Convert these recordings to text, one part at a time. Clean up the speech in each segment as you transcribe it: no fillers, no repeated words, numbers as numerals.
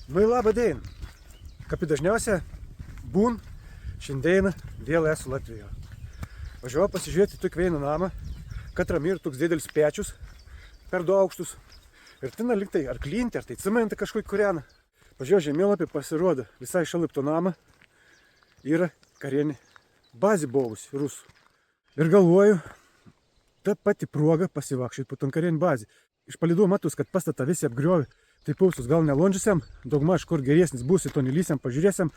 Nu į labą dieną. Kaip ir dažniausia būn, šiandieną vėl esu Latvijoje. Važiavau pasižiūrėti tik vieną namą, katram yra toks didelis pečius, per du aukštus. Ir ten liktai ar klinti, ar tai cementą kažkokį kūreną. Pažiūrėjau žemėlapį, pasirodo, visai šalia to namą yra karinė bazė buvusi rusų. Ir galvoju, ta pati proga pasivakščioti po tom karinį bazį. Iš palydų matus, kad pastatą visi apgriovė. Tai pausus gal nelonžysiam, daugmaž kur geresnis būsi, to nelysiam, pažiūrėsiam.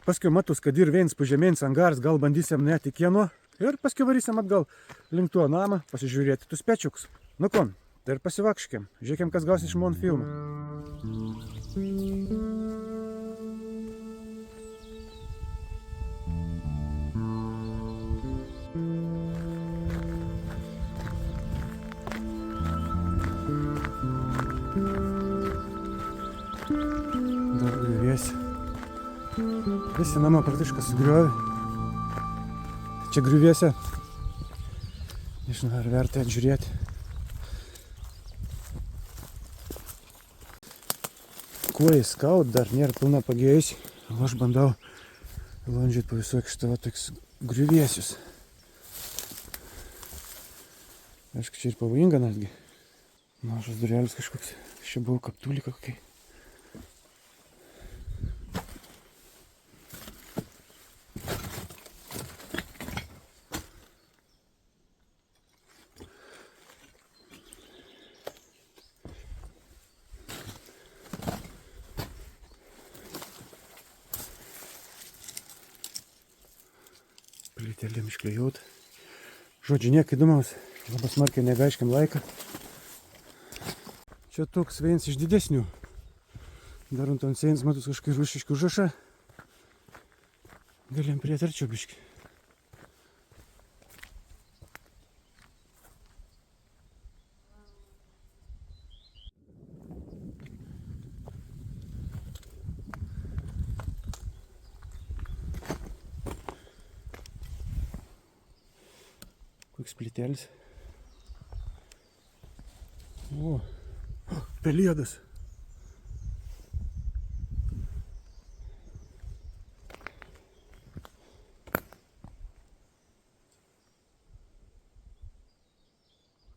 Paskui matus, kad ir vienas pažemėnis angaras, gal bandysiam net į kieno. Ir paskui varysiam atgal link tuo namą, pasižiūrėti tus pečiukus. Nu kon, tai ir pasivakškiam. Žiūrėkim, kas gausi iš mon filmų. Dar griuvėsi. Visi namą praktiškai sugriovė. Čia griuvėse. Nežinau, ar verta atžiūrėti. Kuojai skaut dar nėra pilna pagėjusi. O aš bandau landžiuoti po visų ekštavo toks griuvėsius. Aišku, čia ir pavojinga netgi. Mažas durelis kažkoks. Čia buvo kaptulika kokiai. Plytelėm išklijuot. Žodžiu, nieko įdomaus. Labai smarkiai negaiškiam laiką. Čia toks vienas iš didesnių. Dar ant sienos matus kažkai rušiškių užrašą. Galim prieit arčiau biškį. Koks plytelis. O, pelėdas.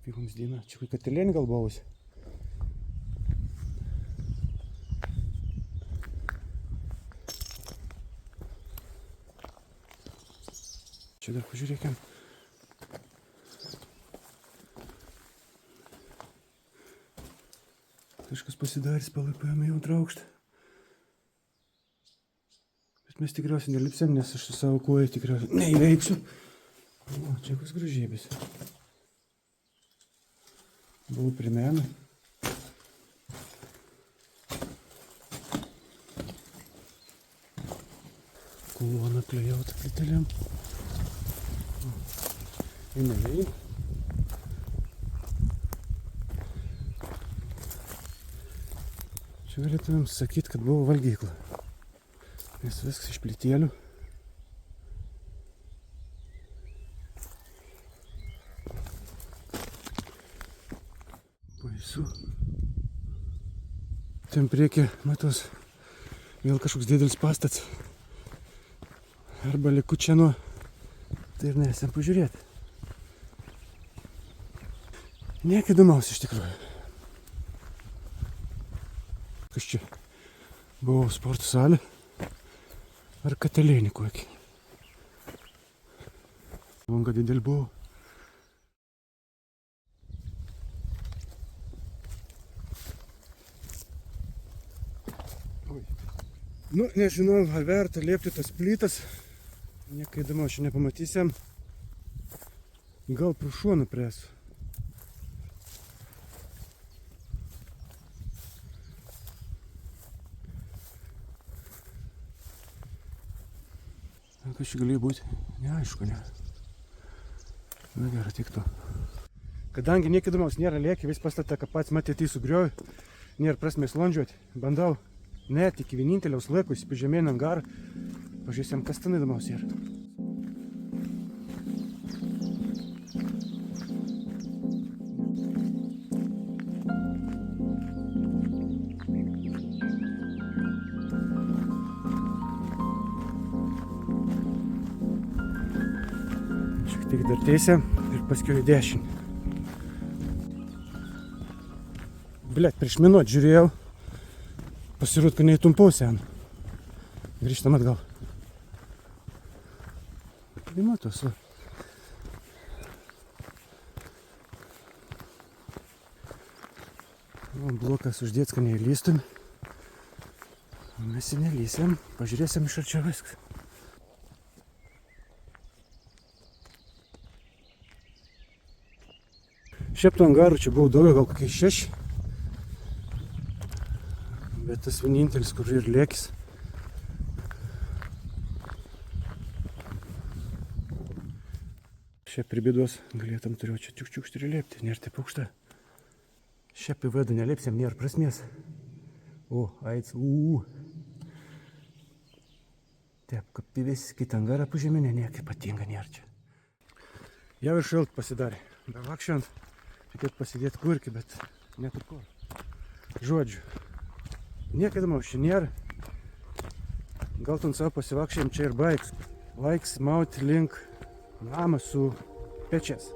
Vamzdyną. Čia kai katilėnį gal buvusi. Čia dar pažiūrėkim. Kažkas pasidarys, palaipėjome jau traukštą. Bet mes tikriausiai nelipsim, nes aš su savo koją tikriausiai neįveiksiu. O, čia koks gražybės. Buvau primena. Koloną klejauta plytelėm. Įnevėjai. Čia galėtumėm sakyti, kad buvo valgykla. Nes viskas iš plytėlių. Baisu. Ten priekyje, matos, vėl kažkoks didelis pastats. Arba likučią nuo. Tai ir nesam pažiūrėti. Nieko įdomaus iš tikrųjų. Kas čia? Buvo sporto salė. Ar katilėnį kokį. Vanga didelį buvo. Nu, nežinau, ar verta liepti tas plytas. Nieko įdomu, aš nepamatysim. Gal pro šoną priesu. Kas čia galėjo būti? Neaišku, ne. Na gerai, tik to. Kadangi nieko įdomaus nėra lieki, vis pastatą, kad pats matėte sugriovė, nėra prasmės landžiuoti. Bandau net iki vieninteliaus laiko įsipažemėn angarą. Pažiūrėsim, kas ten įdomaus yra. Tik dar teisę ir paskui į dešinį. Blet, prieš minutę žiūrėjau, pasirodo, kad neįtumpau sen. Grįžtam atgal. Matos, va. Blokas uždėts, kad neįlystum. Mes jį nelysim, pažiūrėsim iš arčiau viskas. Šiaip tų angarų čia buvo daugiau, gal kokie 6. Bet tas vienintelis, kur ir lėkis. Šiaip pribėdos galėtum turėjau čia čiuk-čiuk lėpti, nėra taip aukšta. Šiaip į vadą nelėpsim, nėra prasmės. O, aids, Taip, kaip į visi kitą angarą pažeminę, nieko ypatinga nėra čia. Jau ir šalt pasidarė. Be vakščiant, reikėtų pasidėti kurkį, bet net ir kur. Žodžiu, nieko įdomaus čia nėra. Gal ten savo pasivakščiam čia ir baigs. Laiks mauti link namą su pečias.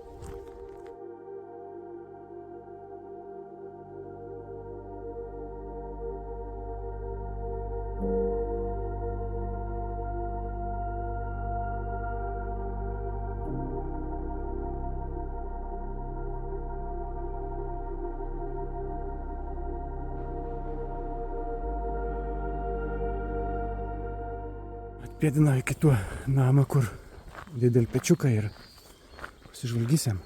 Atpėdina iki tuo namą, kur didelį pečiuką ir pasižvalgysim.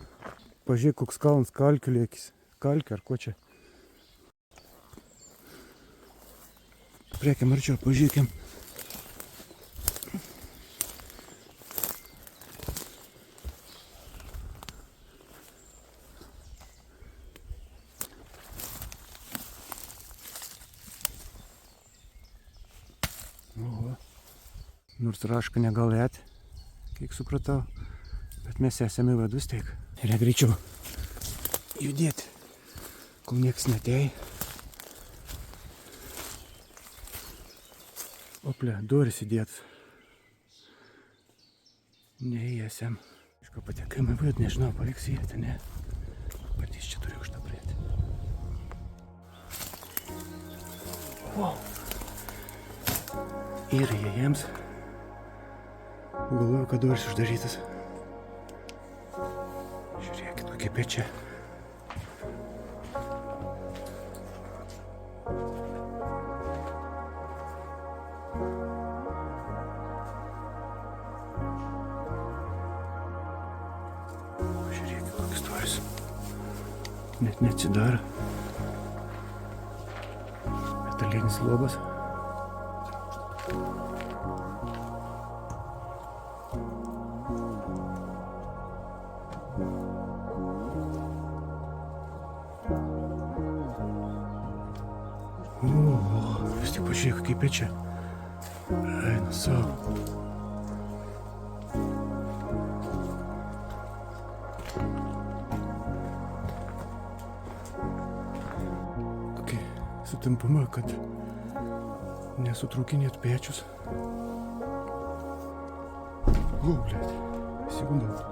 Pažiūrėk, koks kalnas kalkių lėkis. Kalkių ar ko čia. Priekiam arčiau, pažiūrėkim. Oho. Nors rašką negalėt, kiek supratau, bet mes esame vadus teik. Reikia greičiau judėti, kol nieks netei. Ople, duris įdėt. Neįėsim. Iško patekimai vaid, nežinau, pavyks įėti, ne. Patys čia turiu už tą prėti. Wow. Ir jiems. Galvoju, kad duris uždarytas. Žiūrėkit, kokie pečiai. Žiūrėkit, kokius duris. Net neatsidaro. Metalinis lobas. Vis tik pažiūrėk, kokie pečiai. Eina savo. Kokie sutampama, kad nesutrūkinėt pečius. Blėt, sekundau.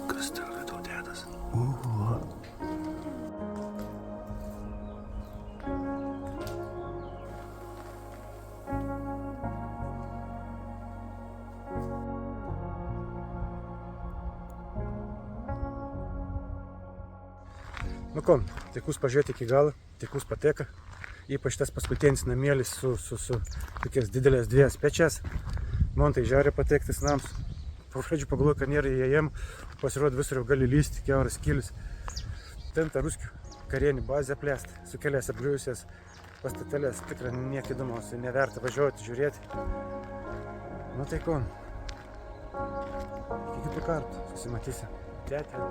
Kas ten vidau dedas? Oho. Nu ko, taikus pažiūrėti iki galo, taikus pateka. Ypač tas paskutinis namėlis su tokias didelės dviejas pečias. Man tai žarė patektis nams. Po pradžių pagalvoju, kad nėra įėjim, pasirodo visur jau gali lysti, kiauras kilis. Ten ta ruskių karienį bazę plėst, su kelias apgriuvusias pastatelės, tikrai niek įdomiausia, neverta važiuoti, žiūrėti. Nu tai ko, iki kitų kartų susimatysim. Tete.